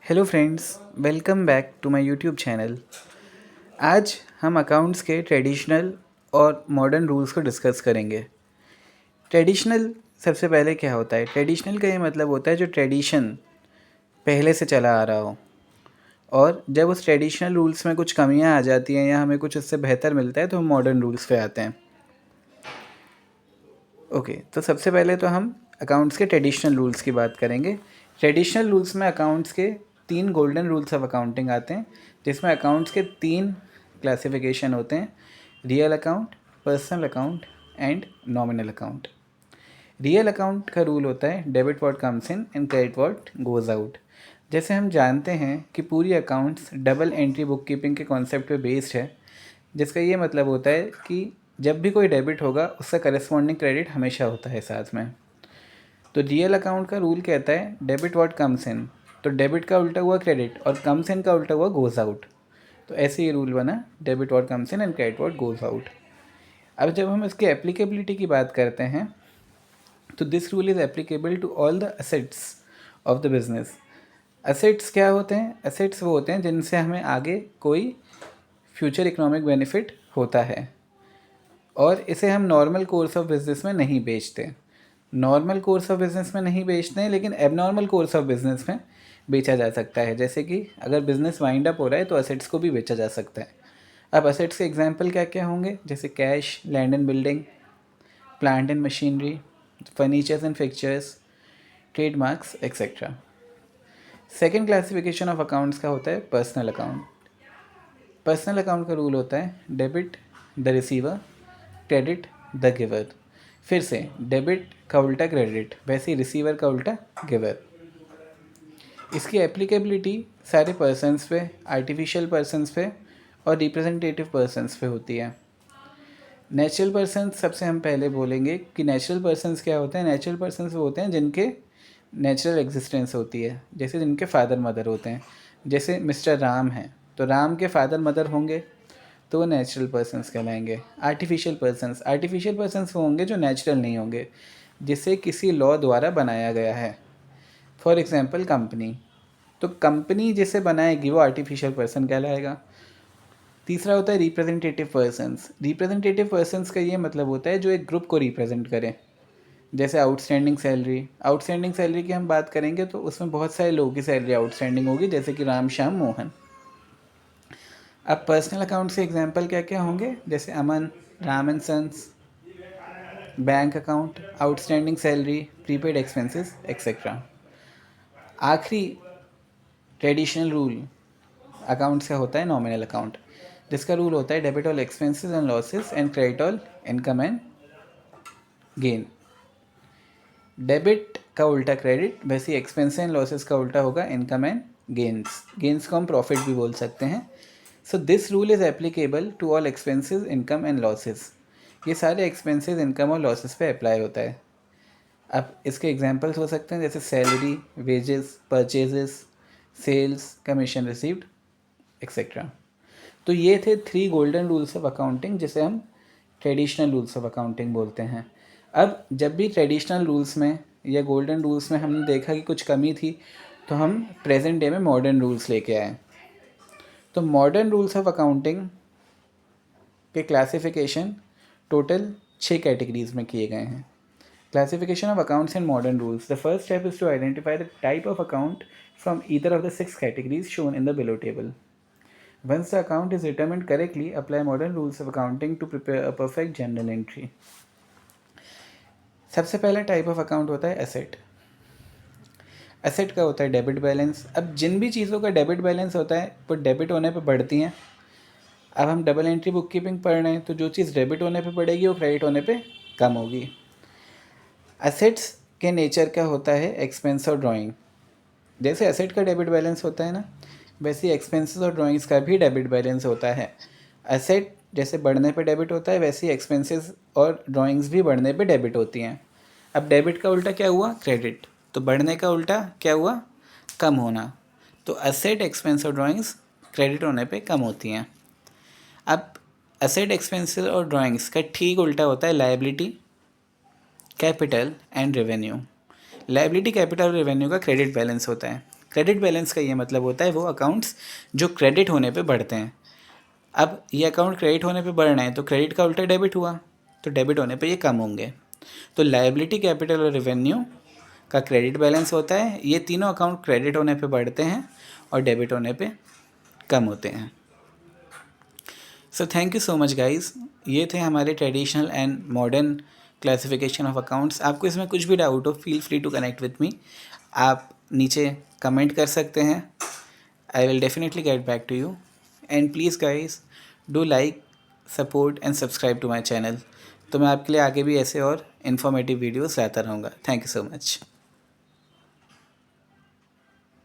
Hello friends, welcome back to my YouTube channel. आज हम accounts के ट्रेडिशनल और मॉडर्न रूल्स को डिस्कस करेंगे। ट्रेडिशनल सबसे पहले क्या होता है? ट्रेडिशनल का ये मतलब होता है जो ट्रेडिशन पहले से चला आ रहा हो, और जब उस ट्रेडिशनल रूल्स में कुछ कमियां आ जाती हैं या हमें कुछ उससे बेहतर मिलता है तो हम मॉडर्न रूल्स पे आते हैं। ओके, तो सबसे पहले तो हम अकाउंट्स के ट्रेडिशनल रूल्स की बात करेंगे। ट्रेडिशनल रूल्स में अकाउंट्स के 3 गोल्डन रूल्स ऑफ अकाउंटिंग आते हैं, जिसमें अकाउंट्स के 3 क्लासिफिकेशन होते हैं: real account, personal account and nominal account. Real account का रूल होता है debit what comes in and credit what goes out. जैसे हम जानते हैं कि पूरी accounts double entry book keeping के कॉन्सेप्ट पे बेस्ड है, जिसका ये मतलब होता है कि जब भी कोई डेबिट होगा उसका करस्पॉन्डिंग क्रेडिट हमेशा होता है साथ में। तो रियल अकाउंट का रूल कहता है डेबिट व्हाट कम्स इन, तो डेबिट का उल्टा हुआ क्रेडिट और कम्स इन का उल्टा हुआ गोज़ आउट। तो ऐसे ये रूल बना, debit what comes in and credit what goes out. अब जब हम इसकी एप्लीकेबिलिटी की बात करते हैं तो this rule is applicable to all the assets of the business. Assets क्या होते हैं? असेट्स वो होते हैं जिनसे हमें आगे कोई फ्यूचर इकोनॉमिक बेनिफिट होता है, और इसे हम नॉर्मल कोर्स ऑफ बिजनेस में नहीं बेचते। नॉर्मल कोर्स ऑफ बिजनेस में नहीं बेचते हैं, लेकिन एबनॉर्मल कोर्स ऑफ बिजनेस में बेचा जा सकता है। जैसे कि अगर बिजनेस वाइंड अप हो रहा है तो असेट्स को भी बेचा जा सकता है। अब असेट्स के एग्जांपल क्या क्या होंगे? जैसे cash, land and building, plant and machinery, furnitures and fixtures, trademarks etcetera. Second classification of accounts का होता है पर्सनल अकाउंट। पर्सनल अकाउंट का रूल होता है debit the receiver, credit the giver. फिर से डेबिट का उल्टा क्रेडिट, वैसे ही रिसीवर का उल्टा गिवर। इसकी एप्लीकेबिलिटी सारे पर्सन्स पे, आर्टिफिशियल पर्सन्स पे और रिप्रेजेंटेटिव पर्सन्स पे होती है। नेचुरल पर्सन्स सबसे हम पहले बोलेंगे कि नेचुरल पर्सन्स क्या होते हैं। नेचुरल पर्सन्स वो होते हैं जिनके नेचुरल एग्जिस्टेंस होती है, जैसे जिनके फादर मदर होते हैं। जैसे मिस्टर राम हैं, तो राम के फादर मदर होंगे तो वो नेचुरल पर्सन्स कहलाएंगे। आर्टिफिशियल पर्सन्स वो होंगे जो नेचुरल नहीं होंगे, जिसे किसी लॉ द्वारा बनाया गया है। फॉर एग्जांपल कंपनी, तो कंपनी जिसे बनाएगी वो आर्टिफिशियल पर्सन कहलाएगा। तीसरा होता है रिप्रेजेंटेटिव पर्सन्स। रिप्रेजेंटेटिव पर्सन्स का ये मतलब होता है जो एक ग्रुप को रिप्रेजेंट करें। जैसे आउटस्टैंडिंग सैलरी। आउटस्टैंडिंग सैलरी की हम बात करेंगे तो उसमें बहुत सारे लोगों की सैलरी आउटस्टैंडिंग होगी, जैसे कि राम, श्याम, मोहन। अब पर्सनल अकाउंट से एग्जांपल क्या क्या होंगे? जैसे Aman, Ram and sons, bank account, outstanding salary, prepaid expenses etcetera. आखिरी ट्रेडिशनल रूल अकाउंट्स का होता है नॉमिनल अकाउंट, जिसका रूल होता है debit all expenses and losses and credit all income and gain. Debit का उल्टा क्रेडिट, वैसे ही एक्सपेंस एंड लॉसेस का उल्टा होगा इनकम एंड गेन्स। गेन्स को हम प्रॉफिट भी बोल सकते हैं। So this rule is applicable to all expenses, income and losses. ये सारे एक्सपेंसेस, इनकम और लॉसेस पे अप्लाई होता है। अब इसके एग्जांपल्स हो सकते हैं जैसे salary, wages, purchases, sales, commission received etcetera. तो ये थे 3 गोल्डन रूल्स ऑफ अकाउंटिंग, जिसे हम ट्रेडिशनल रूल्स ऑफ अकाउंटिंग बोलते हैं। अब जब भी ट्रेडिशनल रूल्स में या गोल्डन रूल्स में हमने देखा कि कुछ कमी थी, तो हम प्रेजेंट डे में मॉडर्न रूल्स लेके आए। तो मॉडर्न रूल्स ऑफ अकाउंटिंग के क्लासिफिकेशन टोटल 6 कैटेगरीज में किए गए हैं। Classification of accounts and modern rules. The first step is to identify the type of account from either of the 6 categories shown in the below table. Once the account is determined correctly, apply modern rules of accounting to prepare a perfect journal entry. सबसे पहला type of account होता है asset. Asset का होता है debit balance. अब जिन भी चीज़ों का डेबिट बैलेंस होता है वो डेबिट होने पे बढ़ती हैं। अब हम डबल एंट्री बुक कीपिंग पढ़ रहे हैं, तो जो चीज़ डेबिट होने पे बढ़ेगी वो क्रेडिट होने पे कम होगी। एसेट्स के नेचर का होता है एक्सपेंस और ड्राइंग। जैसे एसेट का डेबिट बैलेंस होता है ना, वैसे एक्सपेंसेस और ड्राइंग्स का भी डेबिट बैलेंस होता है। एसेट जैसे बढ़ने पे डेबिट होता है, वैसे ही एक्सपेंसेस और ड्राइंग्स भी बढ़ने पे डेबिट होती हैं। अब डेबिट का उल्टा क्या हुआ? क्रेडिट। तो बढ़ने का उल्टा क्या हुआ? कम होना। तो एसेट, एक्सपेंस और ड्राइंग्स क्रेडिट होने पे कम होती हैं। अब एसेट, एक्सपेंसेस और ड्राइंग्स का ठीक उल्टा होता है liability, capital and revenue. Liability, capital और रेवेन्यू का क्रेडिट बैलेंस होता है। क्रेडिट बैलेंस का ये मतलब होता है वो अकाउंट्स जो क्रेडिट होने पे बढ़ते हैं। अब ये अकाउंट क्रेडिट होने पे बढ़ रहे हैं तो क्रेडिट का उल्टा डेबिट हुआ, तो डेबिट होने पे ये कम होंगे। तो लायबिलिटी, कैपिटल और रेवेन्यू का क्रेडिट बैलेंस होता है। ये तीनों अकाउंट क्रेडिट होने पे बढ़ते हैं और डेबिट होने पे कम होते हैं। So thank you so much guys. ये थे हमारे traditional and modern classification of accounts. आपको इसमें कुछ भी डाउट हो, feel free to connect with me. आप नीचे कमेंट कर सकते हैं। I will definitely get back to you and please guys do like, support and subscribe to my channel. तो मैं आपके लिए आगे भी ऐसे और इन्फॉर्मेटिव वीडियोस लाता रहूँगा। Thank you so much.